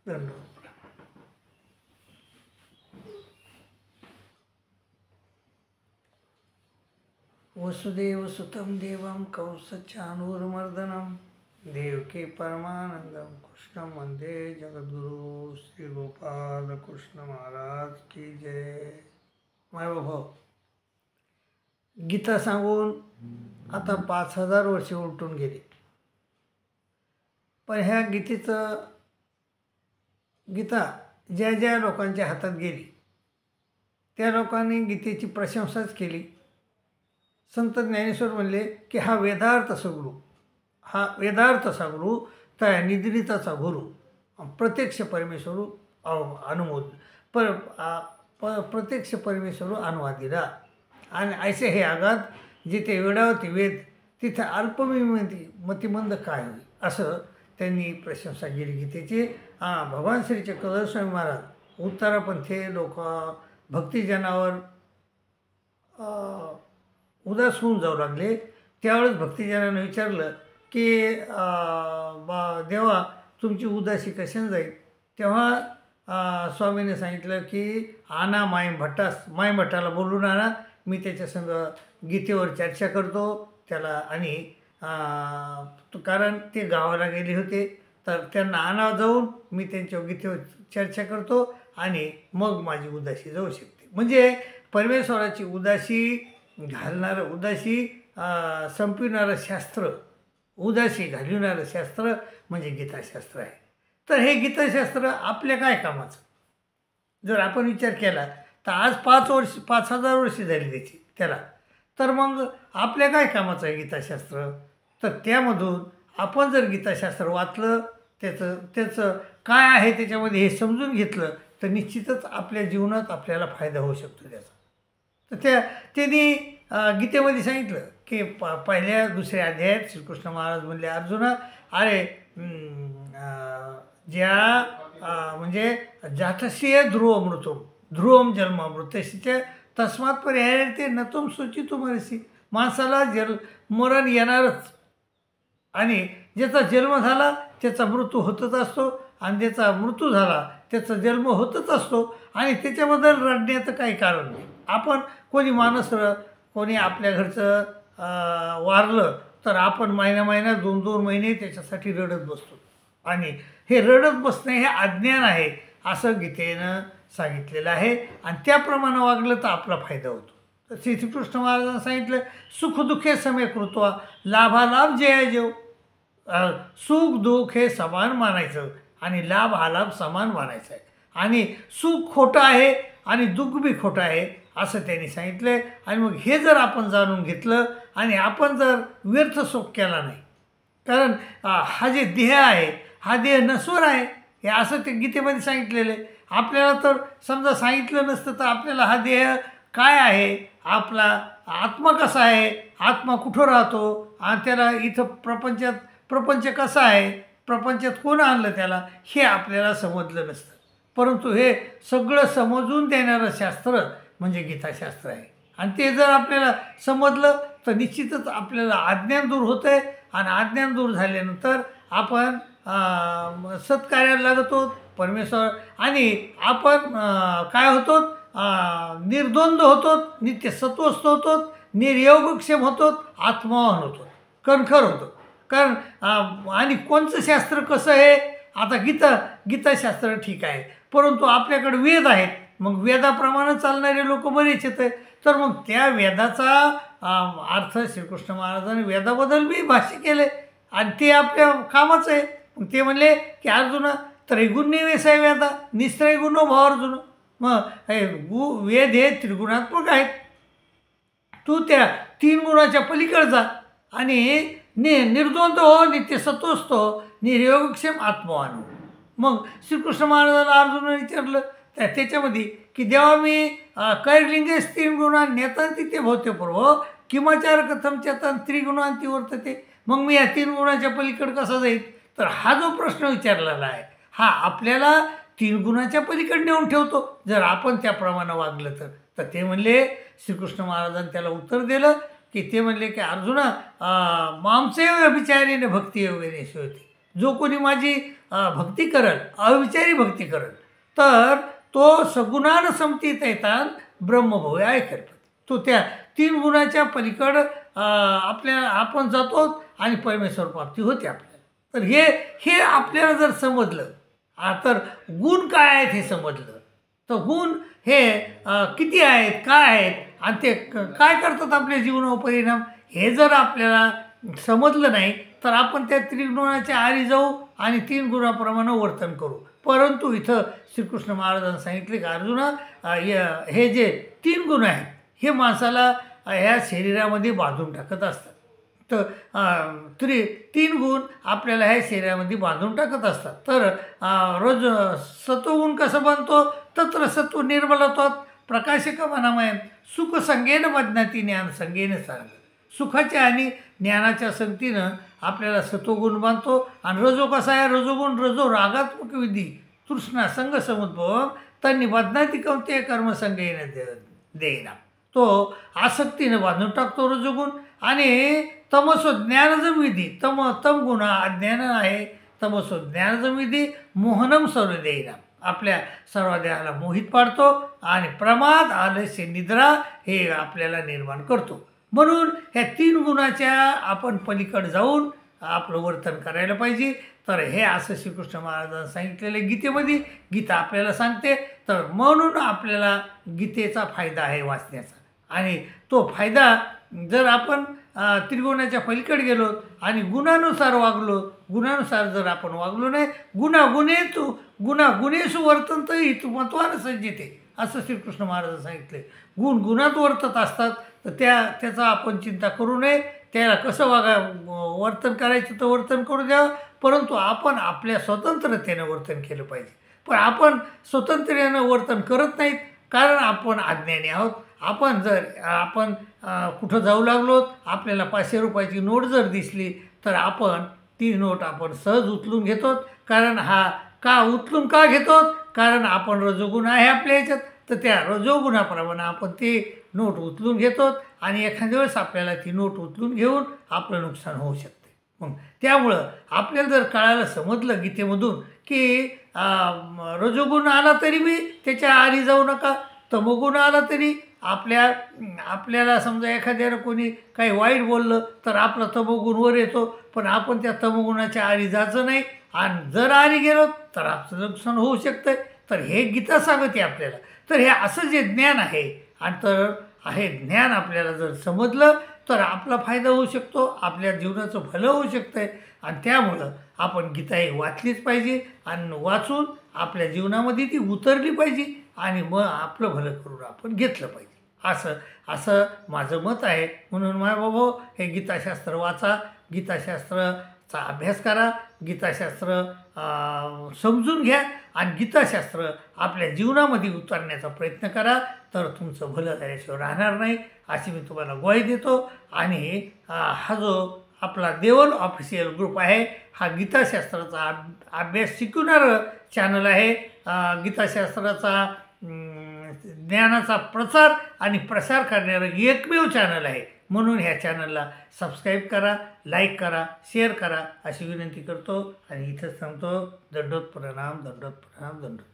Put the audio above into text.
धन्यवाद. वसुदेव सुतं देवं कंसचाणूरमर्दनं देवकी परमानंदम कृष्ण वंदे जगद्गुरु श्री गोपाल कृष्ण महाराज की जय. मायबाबा, गीता सांगून आता 5000 वर्षे उलटून गेली, पण ह्या गीता ज्या ज्या लोकांच्या हातात गेली त्या लोकांनी गीतेची प्रशंसाच केली. संत ज्ञानेश्वर म्हणले की हा वेदार्थाचा गुरु त्या निद्रिताचा गुरु प्रत्यक्ष परमेश्वरू अनुमोद प्रत्यक्ष परमेश्वरू अनुवादिला. आणि ऐसे हे आगात जिथे वेडावती वेद तिथे अल्पमतिमंद काय होईल, असं त्यांनी प्रशंसा केली गीतेची. भगवान श्री चक्रधर स्वामी महाराज उत्तरापंथी लोक भक्तिजनावर उदास होऊन जाऊ लागले. त्यावेळेस भक्तिजनानं विचारलं की देवा तुमची उदासी कशाने जाईल. तेव्हा स्वामीने सांगितलं की आणा माई भट्टाला बोलून आणा, मी त्याच्यासंग गीतेवर चर्चा करतो त्याला. आणि कारण ते गावाला गेले होते तर त्यांना आणा जाऊन, मी त्यांच्यावर गीतेवर चर्चा करतो आणि मग माझी उदासी जाऊ शकते. म्हणजे परमेश्वराची उदासी घालणारं, उदासी संपविणारं शास्त्र, उदासी घालविणारं शास्त्र म्हणजे गीताशास्त्र आहे. तर हे गीताशास्त्र आपल्या काय कामाचं जर आपण विचार केला तर आज 5000 वर्षे झाली त्याला, तर मग आपल्या काय कामाचं आहे गीताशास्त्र. तर त्यामधून आपण जर गीताशास्त्र वाचलं, त्याचं काय आहे त्याच्यामध्ये हे समजून घेतलं तर निश्चितच आपल्या जीवनात आपल्याला फायदा होऊ शकतो त्याचा. तर त्यांनी गीतेमध्ये सांगितलं की पहिल्या दुसऱ्या अध्यायात श्रीकृष्ण महाराज म्हणले अर्जुना, अरे म्हणजे जातस्य ध्रुवम जन्मामृतस्य तस्मात पर्याय न तुम शुचितुमर्हसि. माणसाला मरण येणारच आणि ज्याचा जन्म झाला त्याचा मृत्यू होतच असतो आणि ज्याचा मृत्यू झाला त्याचा जन्म होतच असतो आणि त्याच्याबद्दल रडण्याचं काही कारण नाही. आपण कोणी माणूस कोणी आपल्या घरचं वारलं तर आपण महिना 2-2 महिने त्याच्यासाठी रडत बसतो आणि हे रडत बसणं हे अज्ञान आहे असं गीतेनं सांगितलेलं आहे. आणि त्याप्रमाणे वागलं तर आपला फायदा होतो. तर श्रीकृष्ण महाराजांनी सांगितलं सुखदुःखे समे कृत्वा लाभालाभ जयाजेव. सुख दुःख हे समान मानायचं आणि लाभ हा लाभ समान मानायचा आहे. आणि सुख खोटं आहे आणि दुःख बी खोटं आहे असं त्यांनी सांगितलं. आणि मग हे जर आपण जाणून घेतलं आणि आपण जर व्यर्थ सुख केला नाही, कारण हा जे देह आहे हा देह नश्वर आहे हे असं ते गीतेमध्ये सांगितलेलं आहे. आपल्याला तर समजा सांगितलं नसतं तर आपल्याला हा देह काय आहे, आपला आत्मा कसा आहे, आत्मा कुठं राहतो आणि त्याला इथं प्रपंच कसा आहे, प्रपंचात कोण आणलं त्याला, हे आपल्याला समजलं नसतं. परंतु हे सगळं समजून देणारं शास्त्र म्हणजे गीताशास्त्र आहे. आणि ते जर आपल्याला समजलं तर निश्चितच आपल्याला अज्ञान दूर होतं आहे आणि अज्ञान दूर झाल्यानंतर आपण सत्कार्याला लागतो परमेश्वर आणि आपण काय होतो, निर्द्वंद्व होतो, नित्य सत्वस्थ होतो, निर्योगक्षेम होतो, आत्मवान होतो, कणखर होतो. कारण आणि कोणचं शास्त्र कसं आहे, आता गीताशास्त्र ठीक आहे परंतु आपल्याकडे वेद आहेत, मग वेदाप्रमाणे चालणारे लोक बरेच येत आहेत. तर मग त्या वेदाचा अर्थ श्रीकृष्ण महाराजांनी वेदाबद्दल बी भाष्य केले आणि ते आपल्या कामाचं आहे. मग ते म्हणले की अर्जुना त्रैगुण्यवेसाय वेदा निस्त्रैगुण्यो भाव अर्जुन. मग वेद हे त्रिगुणात्मक आहेत, तू त्या 3 गुणाच्या पलीकडे जा आणि निर्द्वंद्व हो, नित्य सत्वस्थ हो, निर्योगक्षेम आत्मवान हो. मग श्रीकृष्ण महाराजांना अर्जुनाने विचारलं त्याच्यामध्ये की देवा मी कैर्लिंगेस 3 गुणान नेतांती ते भवते पूर्व किमाचार कथम चेतन त्रिगुणांती वर्तते. मग मी या 3 गुणाच्या पलीकडे कसा जाईल. तर हा जो प्रश्न विचारलेला आहे हा आपल्याला 3 गुणाच्या पलीकडे नेऊन ठेवतो जर आपण त्याप्रमाणे वागलं तर. ते म्हणले श्रीकृष्ण महाराजांनी त्याला उत्तर दिलं की ते म्हणले की अर्जुना मामचे व्यभिचारीने भक्ती योगेने होती. जो कोणी माझी भक्ती करल, अविचारी भक्ती करल, तर तो सगुणान समतीत येतात ब्रह्मभूय ऐकत. तो त्या 3 गुणाच्या पलीकडं आपण जातो आणि परमेश्वर प्राप्ती होते आपल्याला. तर हे आपल्याला जर समजलं, तर गुण काय आहेत हे समजलं, तर गुण हे किती आहेत, काय आहेत आणि ते काय करतात आपल्या जीवनावर परिणाम, हे जर आपल्याला समजलं नाही तर आपण त्या त्रिगुणाच्या आरी जाऊ आणि 3 गुणाप्रमाणे वर्तन करू. परंतु इथं श्रीकृष्ण महाराजांनी सांगितले की अर्जुना, हे जे 3 गुण आहेत हे माणसाला ह्या शरीरामध्ये बांधून टाकत असतात. तर 3 गुण आपल्याला ह्या शरीरामध्ये बांधून टाकत असतात. तर रोज सत्वगुण कसं बांधतो, तत्र सत्व निर्मलत्वात् प्रकाशकमनामय सुख संगेन बदनाती ज्ञान संगेन सांग. सुखाच्या आणि ज्ञानाच्या संगतीनं आपल्याला सत्वगुण बांधतो. आणि रजो कसा आहे, रजोगुण रजो रागात्मक विधी तृष्णा संग समुद्भव त्यांनी बदनाती कोणते कर्मसंग देईना. तो आसक्तीनं बांधून टाकतो रजोगुण. आणि तमसो ज्ञानजम विधी तम गुण अज्ञान आहे, तमसो ज्ञानजम विधी मोहनम सर्व देईना आपल्या सर्व देहाला मोहित पाडतो आणि प्रमाद आलस्य निद्रा हे आपल्याला निर्माण करतो. म्हणून ह्या 3 गुणाच्या आपण पलीकडे जाऊन आपलं वर्तन करायला पाहिजे. तर हे असं श्रीकृष्ण महाराजांनी सांगितलेलं गीतेमध्ये, गीता आपल्याला सांगते. तर म्हणून आपल्याला गीतेचा फायदा आहे वाचण्याचा. आणि तो फायदा जर आपण त्रिगुणाच्या पलीकडे गेलो आणि गुणानुसार वागलो, गुणानुसार जर आपण वागलो नाही, गुणागुणेषु वर्तन्ते हितमत्वान संजिते असं श्रीकृष्ण महाराजांनी सांगितले. गुणात वर्तत असतात, तर त्याचा आपण चिंता करू नये. त्याला कसं वर्तन करायचं तर वर्तन करू द्यावं, परंतु आपण आपल्या स्वतंत्रतेनं वर्तन केलं पाहिजे. पण आपण स्वतंत्र्यानं वर्तन करत नाहीत, कारण आपण अज्ञानी आहोत. आपण कुठं जाऊ लागलो, आपल्याला 500 रुपयाची नोट जर दिसली तर आपण ती नोट आपण सहज उचलून घेतो. कारण उचलून का घेतो, कारण आपण रजोगुण आहे आपल्या ह्याच्यात. तर त्या रजोगुणाप्रमाणे आपण ती नोट उचलून घेतो आणि एखाद्या वेळेस आपल्याला ती नोट उचलून घेऊन आपलं नुकसान होऊ शकते. मग त्यामुळं आपल्याला जर कळायला समजलं गीतेमधून की रजोगुण आला तरी मी त्याच्या आरी जाऊ नका, तमोगुण आला तरी आपल्याला समजा एखाद्यानं कोणी काही वाईट बोललं तर आपला तमोगुण वर येतो, पण आपण त्या तमोगुणाच्या आरी जायचं नाही. आणि जर आरी गेलो तर आपलं नुकसान होऊ शकतं. तर हे गीता सांगते आपल्याला. तर हे असं जे ज्ञान आहे, आणि तर हे ज्ञान आपल्याला जर समजलं तर आपला फायदा होऊ शकतो, आपल्या जीवनाचं भलं होऊ शकतं. आणि त्यामुळं आपण गीता ही वाचलीच पाहिजे आणि वाचून आपल्या जीवनामध्ये ती उतरली पाहिजे आणि मग आपलं भलं करून आपण घेतलं पाहिजे. असं माझं मत आहे. म्हणून मायबाबा, हे गीताशास्त्र वाचा, गीताशास्त्राचा अभ्यास करा, गीताशास्त्र समजून घ्या आणि गीताशास्त्र आपल्या जीवनामध्ये उतरण्याचा प्रयत्न करा. तर तुमचं भलं झाल्याशिवाय राहणार नाही, अशी मी तुम्हाला ग्वाही देतो. आणि हा जो आपला देवल ऑफिशियल ग्रुप आहे, हा गीताशास्त्राचा अभ्यास शिकवणारं चॅनल आहे. गीताशास्त्राचा ज्ञानाचा प्रचार आणि प्रसार करणारं एकमेव चॅनल आहे. म्हणून ह्या चॅनलला सबस्क्राईब करा, लाईक करा, शेअर करा अशी विनंती करतो आणि इथंच सांगतो. दंडोत प्रणाम, दंडोत प्रणाम, दंडोत.